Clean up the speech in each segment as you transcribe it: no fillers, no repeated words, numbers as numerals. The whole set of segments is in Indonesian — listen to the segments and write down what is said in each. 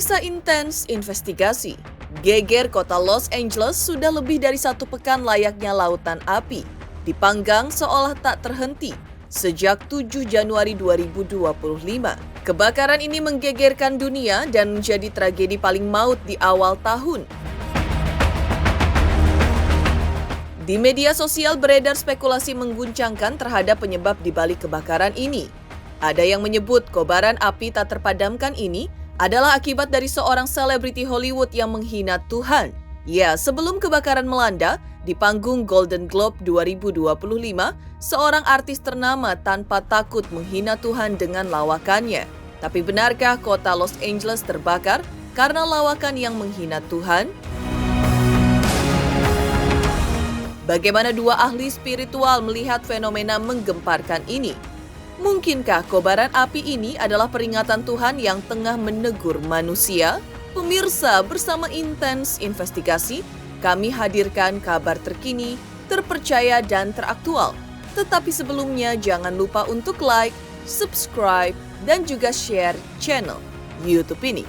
Pemirsa Intens Investigasi, geger kota Los Angeles sudah lebih dari 1 pekan layaknya lautan api, dipanggang seolah tak terhenti sejak 7 Januari 2025. Kebakaran ini menggegerkan dunia dan menjadi tragedi paling maut di awal tahun. Di media sosial beredar spekulasi mengguncangkan terhadap penyebab di balik kebakaran ini. Ada yang menyebut kobaran api tak terpadamkan ini adalah akibat dari seorang selebriti Hollywood yang menghina Tuhan. Ya, sebelum kebakaran melanda, di panggung Golden Globe 2025, seorang artis ternama tanpa takut menghina Tuhan dengan lawakannya. Tapi benarkah kota Los Angeles terbakar karena lawakan yang menghina Tuhan? Bagaimana dua ahli spiritual melihat fenomena menggemparkan ini? Mungkinkah kobaran api ini adalah peringatan Tuhan yang tengah menegur manusia? Pemirsa, bersama Intens Investigasi, kami hadirkan kabar terkini, terpercaya dan teraktual. Tetapi sebelumnya jangan lupa untuk like, subscribe, dan juga share channel YouTube ini.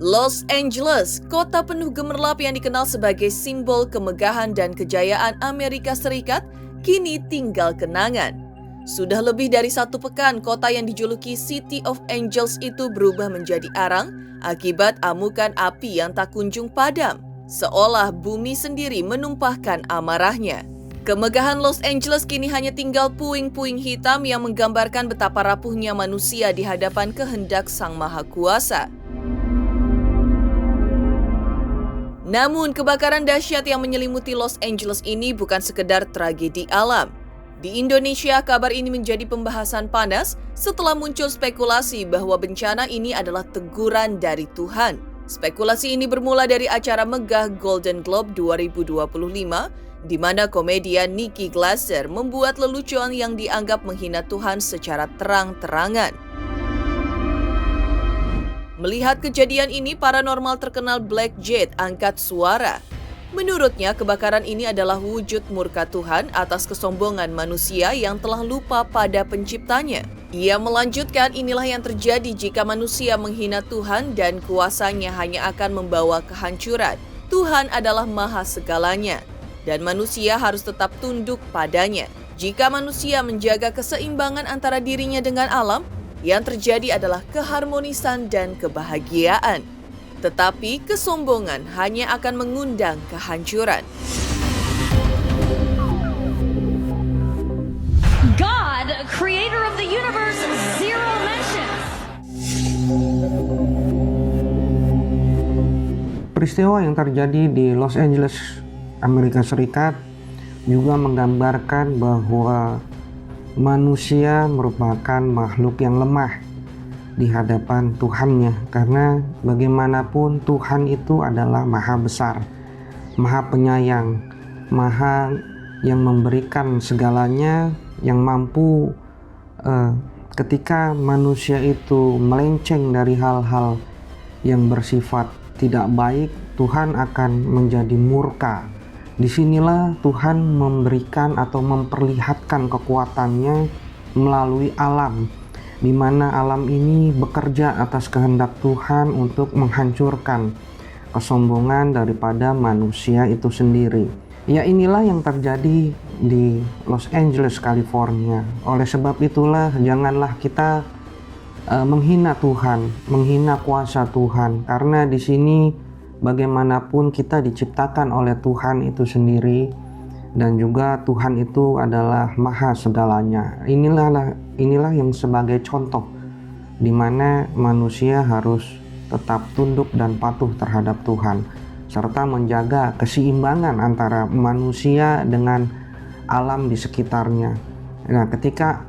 Los Angeles, kota penuh gemerlap yang dikenal sebagai simbol kemegahan dan kejayaan Amerika Serikat, kini tinggal kenangan. Sudah lebih dari 1 pekan, kota yang dijuluki City of Angels itu berubah menjadi arang akibat amukan api yang tak kunjung padam, seolah bumi sendiri menumpahkan amarahnya. Kemegahan Los Angeles kini hanya tinggal puing-puing hitam yang menggambarkan betapa rapuhnya manusia di hadapan kehendak Sang Maha Kuasa. Namun, kebakaran dahsyat yang menyelimuti Los Angeles ini bukan sekedar tragedi alam. Di Indonesia, kabar ini menjadi pembahasan panas setelah muncul spekulasi bahwa bencana ini adalah teguran dari Tuhan. Spekulasi ini bermula dari acara megah Golden Globe 2025, di mana komedian Nicky Glaser membuat lelucon yang dianggap menghina Tuhan secara terang-terangan. Melihat kejadian ini, paranormal terkenal Black Jade angkat suara. Menurutnya, kebakaran ini adalah wujud murka Tuhan atas kesombongan manusia yang telah lupa pada penciptanya. Ia melanjutkan, inilah yang terjadi jika manusia menghina Tuhan dan kuasanya hanya akan membawa kehancuran. Tuhan adalah maha segalanya, dan manusia harus tetap tunduk padanya. Jika manusia menjaga keseimbangan antara dirinya dengan alam, yang terjadi adalah keharmonisan dan kebahagiaan. Tetapi kesombongan hanya akan mengundang kehancuran. God, creator of the universe, zero mentions. Peristiwa yang terjadi di Los Angeles, Amerika Serikat juga menggambarkan bahwa manusia merupakan makhluk yang lemah di hadapan Tuhannya, karena bagaimanapun Tuhan itu adalah maha besar, maha penyayang, maha yang memberikan segalanya, yang mampu ketika manusia itu melenceng dari hal-hal yang bersifat tidak baik, Tuhan akan menjadi murka. Disinilah Tuhan memberikan atau memperlihatkan kekuatannya melalui alam, di mana alam ini bekerja atas kehendak Tuhan untuk menghancurkan kesombongan daripada manusia itu sendiri. Ya, inilah yang terjadi di Los Angeles, California. Oleh sebab itulah janganlah kita menghina Tuhan, menghina kuasa Tuhan, karena di sini bagaimanapun kita diciptakan oleh Tuhan itu sendiri, dan juga Tuhan itu adalah maha segalanya. Inilah yang sebagai contoh di mana manusia harus tetap tunduk dan patuh terhadap Tuhan, serta menjaga keseimbangan antara manusia dengan alam di sekitarnya. Nah, ketika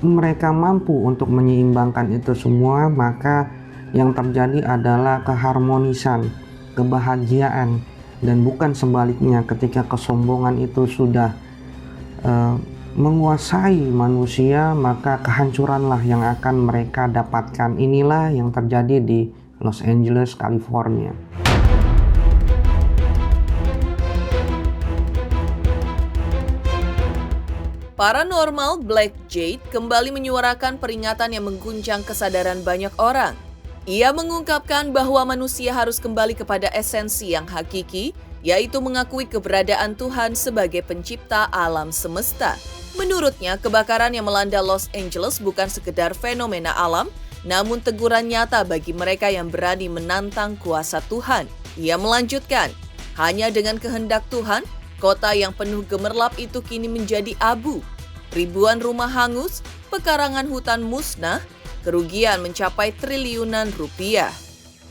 mereka mampu untuk menyeimbangkan itu semua, maka yang terjadi adalah keharmonisan, kebahagiaan, dan bukan sebaliknya ketika kesombongan itu sudah menguasai manusia, maka kehancuranlah yang akan mereka dapatkan. Inilah yang terjadi di Los Angeles, California. Paranormal Black Jade kembali menyuarakan peringatan yang mengguncang kesadaran banyak orang. Ia mengungkapkan bahwa manusia harus kembali kepada esensi yang hakiki, yaitu mengakui keberadaan Tuhan sebagai pencipta alam semesta. Menurutnya, kebakaran yang melanda Los Angeles bukan sekedar fenomena alam, namun teguran nyata bagi mereka yang berani menantang kuasa Tuhan. Ia melanjutkan, hanya dengan kehendak Tuhan, kota yang penuh gemerlap itu kini menjadi abu. Ribuan rumah hangus, pekarangan hutan musnah, kerugian mencapai triliunan rupiah.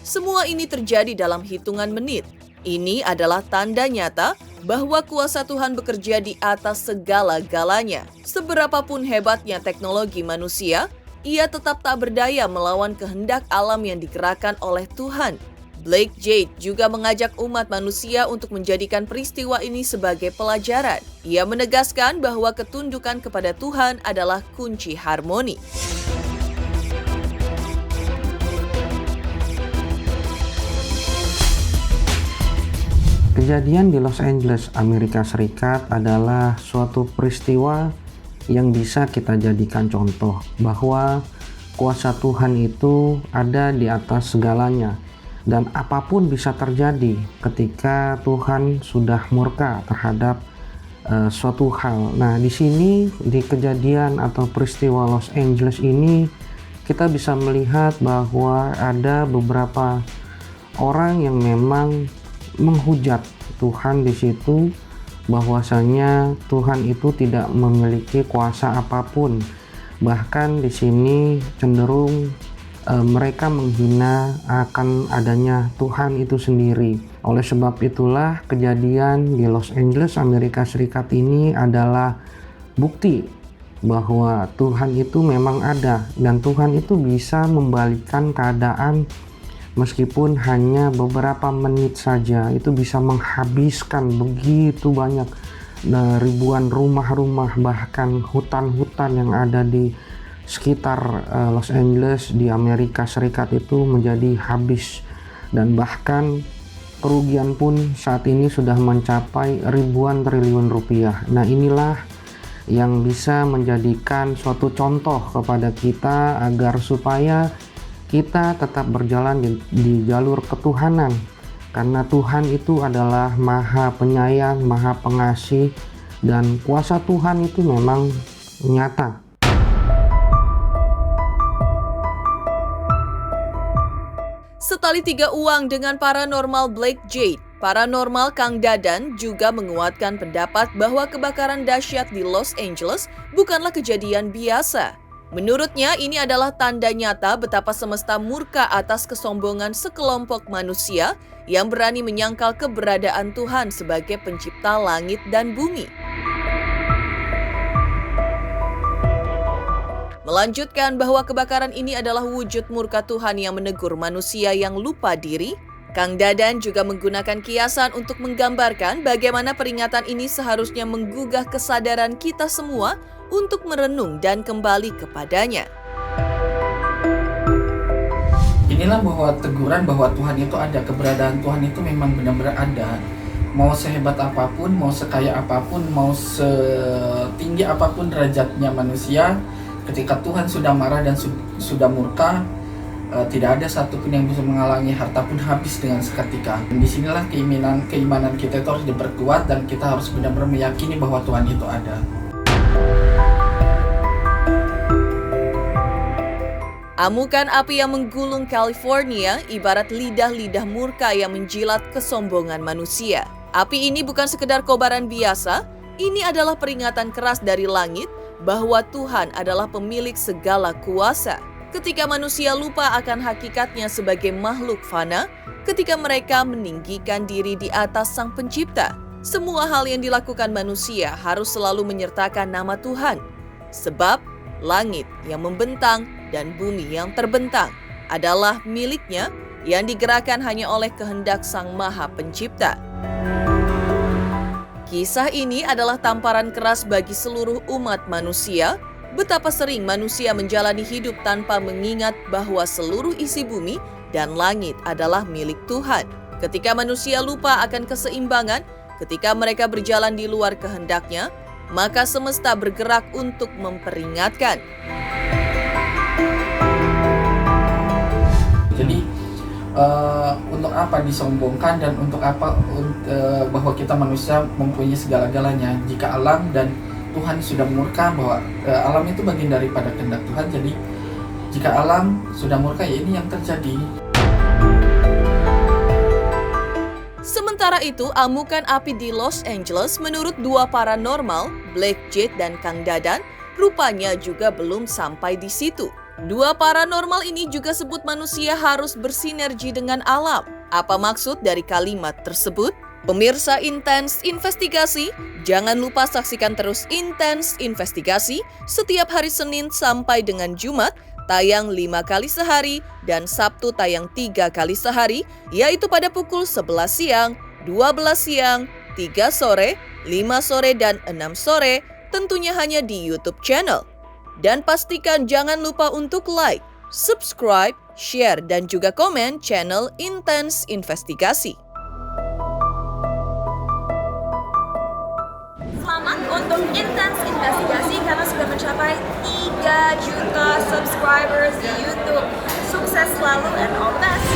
Semua ini terjadi dalam hitungan menit. Ini adalah tanda nyata bahwa kuasa Tuhan bekerja di atas segala-galanya. Seberapapun hebatnya teknologi manusia, ia tetap tak berdaya melawan kehendak alam yang digerakkan oleh Tuhan. Black Jade juga mengajak umat manusia untuk menjadikan peristiwa ini sebagai pelajaran. Ia menegaskan bahwa ketundukan kepada Tuhan adalah kunci harmoni. Kejadian di Los Angeles, Amerika Serikat adalah suatu peristiwa yang bisa kita jadikan contoh bahwa kuasa Tuhan itu ada di atas segalanya. Dan apapun bisa terjadi ketika Tuhan sudah murka terhadap suatu hal. Nah, di sini di kejadian atau peristiwa Los Angeles ini kita bisa melihat bahwa ada beberapa orang yang memang menghujat Tuhan di situ, bahwasanya Tuhan itu tidak memiliki kuasa apapun. Bahkan di sini cenderung mereka menghina akan adanya Tuhan itu sendiri. Oleh sebab itulah kejadian di Los Angeles, Amerika Serikat ini adalah bukti bahwa Tuhan itu memang ada dan Tuhan itu bisa membalikkan keadaan meskipun hanya beberapa menit saja. Itu bisa menghabiskan begitu banyak ribuan rumah-rumah, bahkan hutan-hutan yang ada di sekitar Los Angeles di Amerika Serikat itu menjadi habis, dan bahkan kerugian pun saat ini sudah mencapai ribuan triliun rupiah. Nah, inilah yang bisa menjadikan suatu contoh kepada kita agar supaya kita tetap berjalan di jalur ketuhanan, karena Tuhan itu adalah Maha Penyayang, Maha Pengasih, dan kuasa Tuhan itu memang nyata. Setali tiga uang dengan paranormal Black Jade, paranormal Kang Dadan juga menguatkan pendapat bahwa kebakaran dahsyat di Los Angeles bukanlah kejadian biasa. Menurutnya, ini adalah tanda nyata betapa semesta murka atas kesombongan sekelompok manusia yang berani menyangkal keberadaan Tuhan sebagai pencipta langit dan bumi. Melanjutkan bahwa kebakaran ini adalah wujud murka Tuhan yang menegur manusia yang lupa diri, Kang Dadan juga menggunakan kiasan untuk menggambarkan bagaimana peringatan ini seharusnya menggugah kesadaran kita semua untuk merenung dan kembali kepadanya. Inilah bahwa teguran bahwa Tuhan itu ada, keberadaan Tuhan itu memang benar-benar ada. Mau sehebat apapun, mau sekaya apapun, mau setinggi apapun derajatnya manusia, ketika Tuhan sudah marah dan sudah murka, tidak ada satupun yang bisa menghalangi, harta pun habis dengan seketika. Disinilah keimanan kita itu harus diperkuat dan kita harus benar-benar meyakini bahwa Tuhan itu ada. Amukan api yang menggulung California ibarat lidah-lidah murka yang menjilat kesombongan manusia. Api ini bukan sekedar kobaran biasa, ini adalah peringatan keras dari langit bahwa Tuhan adalah pemilik segala kuasa. Ketika manusia lupa akan hakikatnya sebagai makhluk fana, ketika mereka meninggikan diri di atas Sang Pencipta, semua hal yang dilakukan manusia harus selalu menyertakan nama Tuhan. Sebab, langit yang membentang dan bumi yang terbentang adalah miliknya yang digerakkan hanya oleh kehendak Sang Maha Pencipta. Kisah ini adalah tamparan keras bagi seluruh umat manusia, betapa sering manusia menjalani hidup tanpa mengingat bahwa seluruh isi bumi dan langit adalah milik Tuhan. Ketika manusia lupa akan keseimbangan, ketika mereka berjalan di luar kehendaknya, maka semesta bergerak untuk memperingatkan. Jadi untuk apa disombongkan dan untuk apa bahwa kita manusia mempunyai segala-galanya jika alam dan Tuhan sudah murka bahwa alam itu bagian daripada kehendak Tuhan. Jadi jika alam sudah murka, ya ini yang terjadi. Sementara itu, amukan api di Los Angeles menurut dua paranormal, Black Jade dan Kang Dadan, rupanya juga belum sampai di situ. Dua paranormal ini juga sebut manusia harus bersinergi dengan alam. Apa maksud dari kalimat tersebut? Pemirsa Intens Investigasi, jangan lupa saksikan terus Intens Investigasi setiap hari Senin sampai dengan Jumat, tayang 5 kali sehari, dan Sabtu tayang 3 kali sehari, yaitu pada pukul 11 siang, 12 siang, 3 sore, 5 sore, dan 6 sore, tentunya hanya di YouTube channel. Dan pastikan jangan lupa untuk like, subscribe, share, dan juga komen channel Intens Investigasi. Selamat untuk Intens Investigasi karena sudah mencapai 3 juta subscribers di YouTube. Sukses selalu and all the best.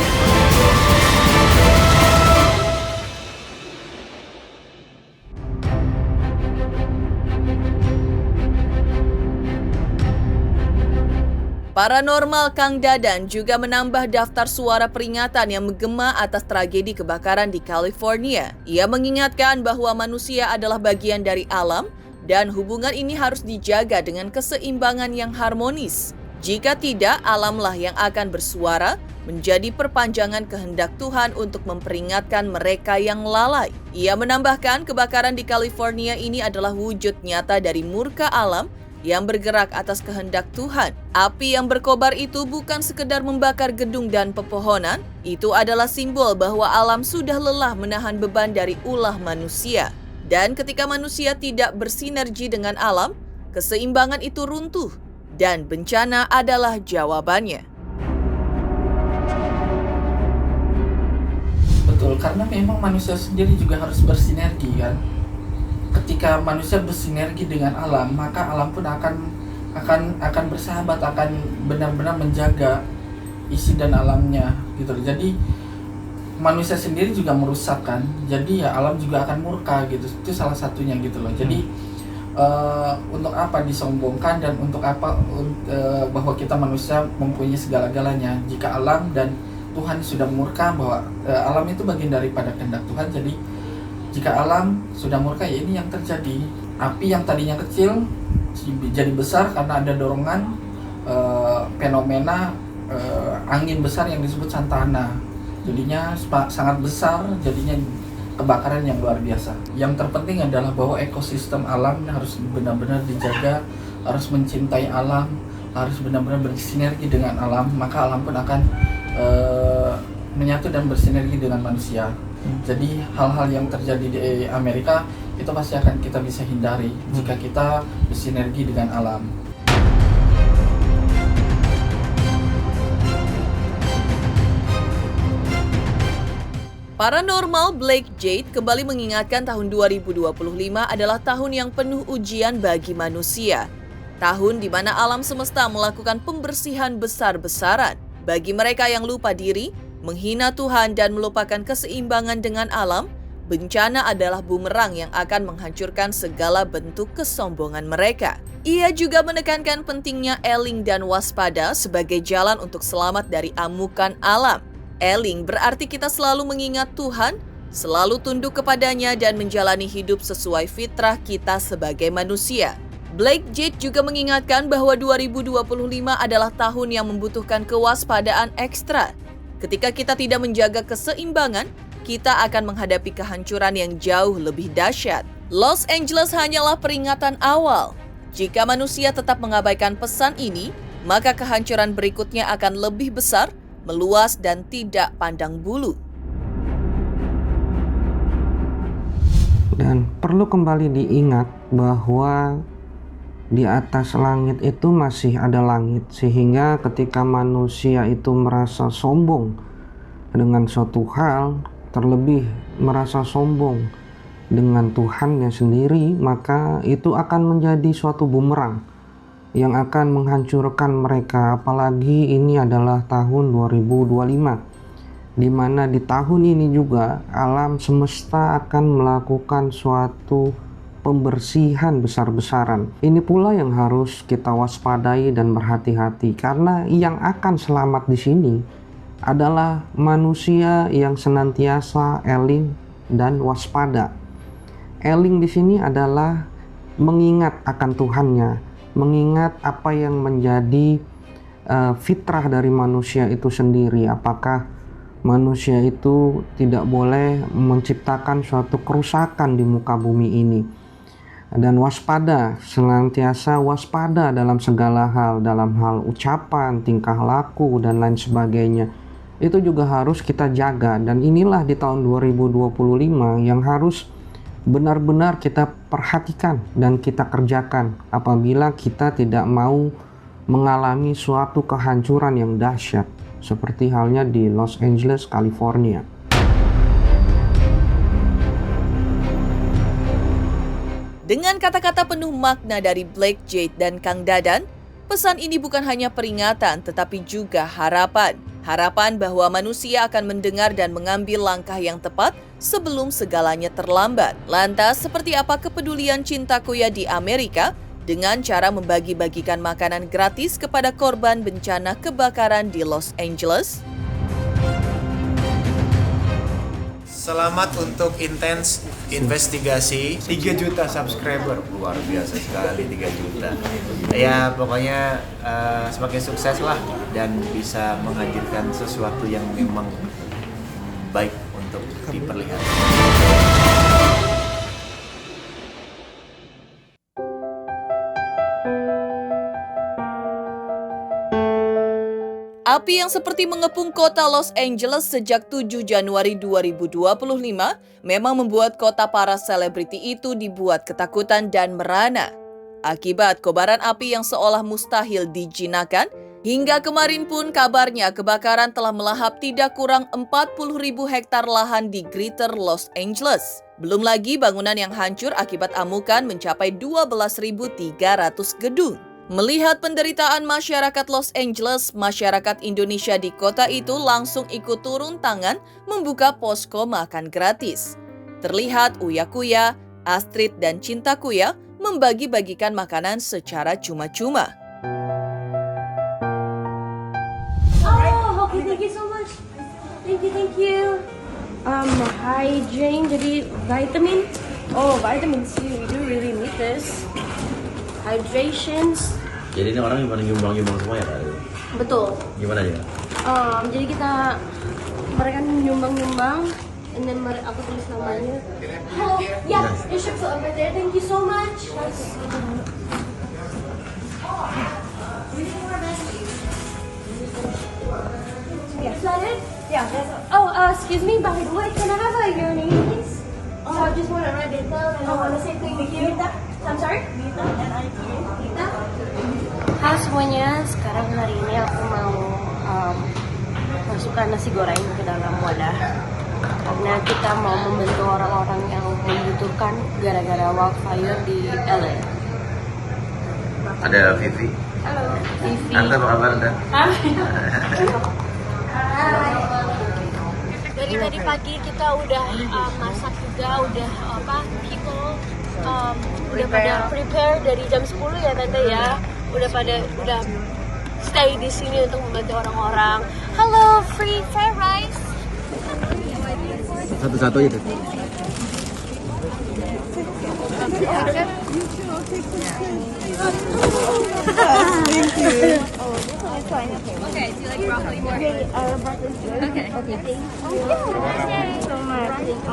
Paranormal Kang Dadan juga menambah daftar suara peringatan yang menggema atas tragedi kebakaran di California. Ia mengingatkan bahwa manusia adalah bagian dari alam dan hubungan ini harus dijaga dengan keseimbangan yang harmonis. Jika tidak, alamlah yang akan bersuara menjadi perpanjangan kehendak Tuhan untuk memperingatkan mereka yang lalai. Ia menambahkan kebakaran di California ini adalah wujud nyata dari murka alam yang bergerak atas kehendak Tuhan. Api yang berkobar itu bukan sekedar membakar gedung dan pepohonan, itu adalah simbol bahwa alam sudah lelah menahan beban dari ulah manusia. Dan ketika manusia tidak bersinergi dengan alam, keseimbangan itu runtuh, dan bencana adalah jawabannya. Betul, karena memang manusia sendiri juga harus bersinergi kan. Ketika manusia bersinergi dengan alam, maka alam pun akan bersahabat, akan benar-benar menjaga isi dan alamnya gitu. Jadi manusia sendiri juga merusak kan. Jadi ya alam juga akan murka gitu. Itu salah satunya gitu loh. Jadi untuk apa disombongkan dan untuk apa bahwa kita manusia mempunyai segala-galanya jika alam dan Tuhan sudah murka bahwa alam itu bagian daripada kehendak Tuhan. Jadi jika alam sudah murka, ya ini yang terjadi. Api yang tadinya kecil jadi besar karena ada dorongan fenomena angin besar yang disebut Santana. Jadinya sangat besar, jadinya kebakaran yang luar biasa. Yang terpenting adalah bahwa ekosistem alam harus benar-benar dijaga, harus mencintai alam, harus benar-benar bersinergi dengan alam, maka alam pun akan menyatu dan bersinergi dengan manusia. Jadi hal-hal yang terjadi di Amerika itu pasti akan kita bisa hindari jika kita bersinergi dengan alam. Paranormal Black Jade kembali mengingatkan tahun 2025 adalah tahun yang penuh ujian bagi manusia. Tahun di mana alam semesta melakukan pembersihan besar-besaran. Bagi mereka yang lupa diri, menghina Tuhan dan melupakan keseimbangan dengan alam, bencana adalah bumerang yang akan menghancurkan segala bentuk kesombongan mereka. Ia juga menekankan pentingnya eling dan waspada sebagai jalan untuk selamat dari amukan alam. Eling berarti kita selalu mengingat Tuhan, selalu tunduk kepadanya dan menjalani hidup sesuai fitrah kita sebagai manusia. Black Jade juga mengingatkan bahwa 2025 adalah tahun yang membutuhkan kewaspadaan ekstra. Ketika kita tidak menjaga keseimbangan, kita akan menghadapi kehancuran yang jauh lebih dahsyat. Los Angeles hanyalah peringatan awal. Jika manusia tetap mengabaikan pesan ini, maka kehancuran berikutnya akan lebih besar, meluas, dan tidak pandang bulu. Dan perlu kembali diingat bahwa di atas langit itu masih ada langit, sehingga ketika manusia itu merasa sombong dengan suatu hal, terlebih merasa sombong dengan Tuhannya sendiri, maka itu akan menjadi suatu bumerang yang akan menghancurkan mereka. Apalagi ini adalah tahun 2025, di mana di tahun ini juga alam semesta akan melakukan suatu pembersihan besar-besaran. Ini pula yang harus kita waspadai dan berhati-hati, karena yang akan selamat di sini adalah manusia yang senantiasa eling dan waspada. Eling di sini adalah mengingat akan Tuhannya, mengingat apa yang menjadi fitrah dari manusia itu sendiri. Apakah manusia itu tidak boleh menciptakan suatu kerusakan di muka bumi ini. Dan waspada, senantiasa waspada dalam segala hal, dalam hal ucapan, tingkah laku, dan lain sebagainya. Itu juga harus kita jaga, dan inilah di tahun 2025 yang harus benar-benar kita perhatikan dan kita kerjakan apabila kita tidak mau mengalami suatu kehancuran yang dahsyat, seperti halnya di Los Angeles, California. Dengan kata-kata penuh makna dari Black Jade dan Kang Dadan, pesan ini bukan hanya peringatan tetapi juga harapan. Harapan bahwa manusia akan mendengar dan mengambil langkah yang tepat sebelum segalanya terlambat. Lantas, seperti apa kepedulian Cinta Kuya di Amerika dengan cara membagi-bagikan makanan gratis kepada korban bencana kebakaran di Los Angeles? Selamat untuk intens investigasi 3 juta subscriber, luar biasa sekali 3 juta. Ya pokoknya semakin sukses lah dan bisa menghadirkan sesuatu yang memang baik untuk diperlihatkan. Api yang seperti mengepung kota Los Angeles sejak 7 Januari 2025 memang membuat kota para selebriti itu dibuat ketakutan dan merana. Akibat kobaran api yang seolah mustahil dijinakan, hingga kemarin pun kabarnya kebakaran telah melahap tidak kurang 40.000 hektar lahan di Greater Los Angeles. Belum lagi bangunan yang hancur akibat amukan mencapai 12.300 gedung. Melihat penderitaan masyarakat Los Angeles, masyarakat Indonesia di kota itu langsung ikut turun tangan membuka posko makan gratis. Terlihat Uya Kuya, Astrid, dan Cinta Kuya membagi-bagikan makanan secara cuma-cuma. Oh, okay, thank you so much. Thank you. Hygiene, jadi vitamin. Oh, vitamin C, we do really need this. Hydrations. Jadi ini orang yang nyumbang semua ya Kak? Betul. Gimana ya? Jadi mereka nyumbang, and then aku tulis namanya. Oh, yeah, it should be over there. Thank you so much. Is that it? Yeah, that's it. Oh, excuse me, by the way, can I have your name, please? So I just want to write it down and I want to say thank you. I'm sorry? Nita, N-I-T-A. Nita? Halo semuanya, sekarang hari ini aku mau masukkan nasi goreng ke dalam wadah karena kita mau membantu orang-orang yang membutuhkan gara-gara wildfire di LA. Ada Vivi. Halo, Vivi. Anda apa kabar Anda? Hai. Dari tadi pagi kita udah masak juga, udah udah pada prepare dari jam 10 ya Tante ya. Udah stay di sini untuk membantu orang-orang. Halo, free fried rice. Satu-satu itu. Thank you. It's fine. Okay, do you like broccoli more? Okay, broccoli. Okay. Okay, thank you. Thank you so much. Do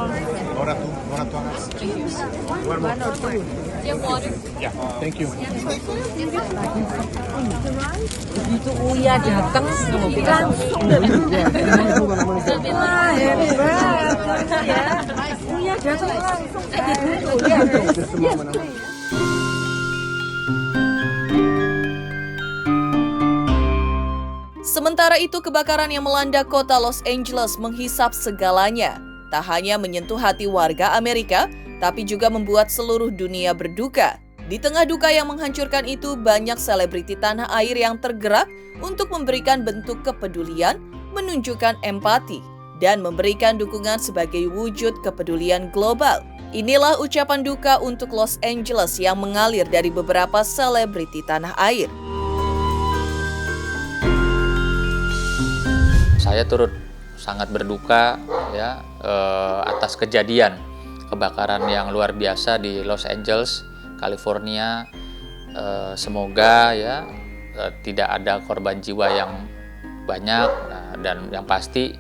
you have water? Begitu Uya datang langsung dari Uya datang langsung. Sementara itu, kebakaran yang melanda kota Los Angeles menghisap segalanya. Tak hanya menyentuh hati warga Amerika, tapi juga membuat seluruh dunia berduka. Di tengah duka yang menghancurkan itu, banyak selebriti tanah air yang tergerak untuk memberikan bentuk kepedulian, menunjukkan empati, dan memberikan dukungan sebagai wujud kepedulian global. Inilah ucapan duka untuk Los Angeles yang mengalir dari beberapa selebriti tanah air. Saya turut sangat berduka ya atas kejadian kebakaran yang luar biasa di Los Angeles, California. Semoga ya tidak ada korban jiwa yang banyak, dan yang pasti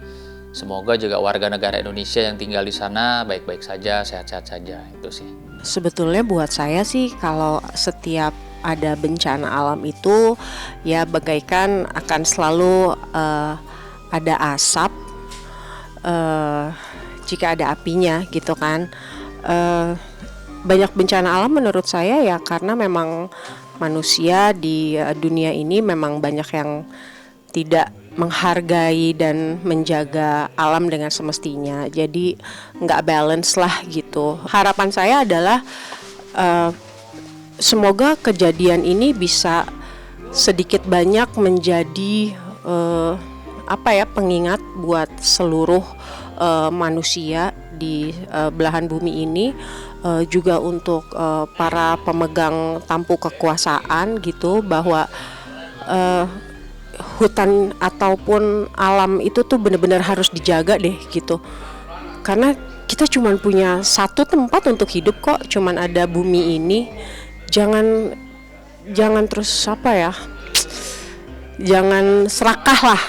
semoga juga warga negara Indonesia yang tinggal di sana baik-baik saja, sehat-sehat saja, itu sih. Sebetulnya buat saya sih kalau setiap ada bencana alam itu ya bagaikan akan selalu ada asap jika ada apinya gitu kan. Banyak bencana alam menurut saya ya karena memang manusia di dunia ini memang banyak yang tidak menghargai dan menjaga alam dengan semestinya. Jadi nggak balance lah gitu. Harapan saya adalah semoga kejadian ini bisa sedikit banyak menjadi pengingat buat seluruh manusia di belahan bumi ini, juga untuk para pemegang tampuk kekuasaan gitu, bahwa hutan ataupun alam itu tuh benar-benar harus dijaga deh gitu. Karena kita cuma punya satu tempat untuk hidup kok, cuman ada bumi ini. Jangan terus jangan serakah lah.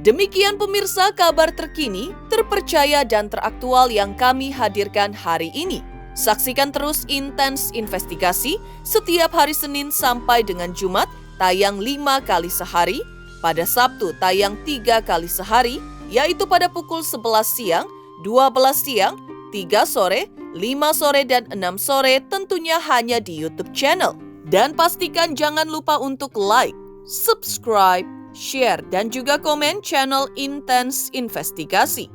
Demikian pemirsa kabar terkini, terpercaya dan teraktual yang kami hadirkan hari ini. Saksikan terus Intens Investigasi setiap hari Senin sampai dengan Jumat, tayang 5 kali sehari, pada Sabtu tayang 3 kali sehari, yaitu pada pukul 11 siang, 12 siang, 3 sore, 5 sore, dan 6 sore, tentunya hanya di YouTube channel. Dan pastikan jangan lupa untuk like, subscribe, share, dan juga komen channel Intens Investigasi.